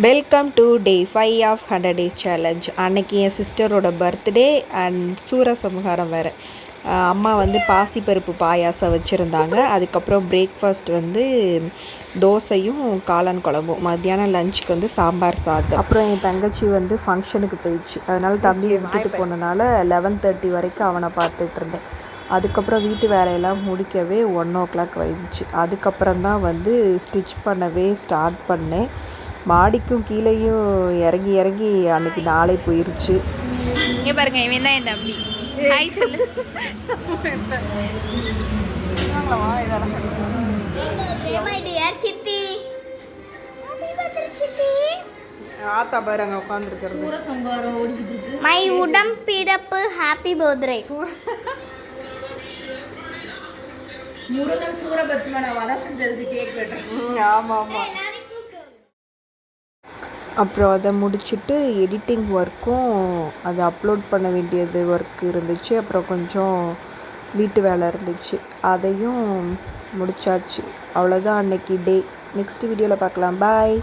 Welcome to day 5 of 100 days challenge. அன்னைக்கு என் சிஸ்டரோட பர்த்டே அண்ட் சூரசம்ஹாரம் வேறு. அம்மா வந்து பாசிப்பருப்பு பாயாசம் வச்சுருந்தாங்க. அதுக்கப்புறம் பிரேக்ஃபாஸ்ட் வந்து தோசையும் காளான் குழம்பும். மத்தியானம் லஞ்சுக்கு வந்து சாம்பார் சாதம். அப்புறம் என் தங்கச்சி வந்து ஃபங்க்ஷனுக்கு போயிடுச்சு. அதனால் தம்பியை விட்டுட்டு போனனால 11:30 வரைக்கும் அவனை பார்த்துட்டு இருந்தேன். அதுக்கப்புறம் வீட்டு வேலையெல்லாம் முடிக்கவே 1 o'clock ஆயிடுச்சு. அதுக்கப்புறம் தான் வந்து ஸ்டிச் பண்ணவே ஸ்டார்ட் பண்ணேன். மாடிக்கும் கீழேயும் இறங்கி இறங்கி அன்னைக்கு நாளே போயிருச்சு. இங்கே பாருங்க, இவன் தான் என் தம்பி. ஹாய் சொல்லு. ஆத்தா பாரு அங்கே உட்காந்துருக்கிறது. சூரசம்ஹாரம் ஓடிக்கிட்டு இருக்கு. மை உடம்பிறப்பு ஹாப்பி பர்த்டே. முருகன் சூரபத்மனை வதம் செஞ்சதுக்கு கேக் வெட்டுறேன். ஆமாம் ஆமாம். அப்புறம் அதை முடிச்சுட்டு எடிட்டிங் ஒர்க்கும் அதை அப்லோட் பண்ண வேண்டியது ஒர்க் இருந்துச்சு. அப்புறம் கொஞ்சம் வீட்டு வேலை இருந்துச்சு, அதையும் முடிச்சாச்சு. அவ்வளோதான் அன்னைக்கு டே. நெக்ஸ்ட் வீடியோவில் பார்க்கலாம். பாய்.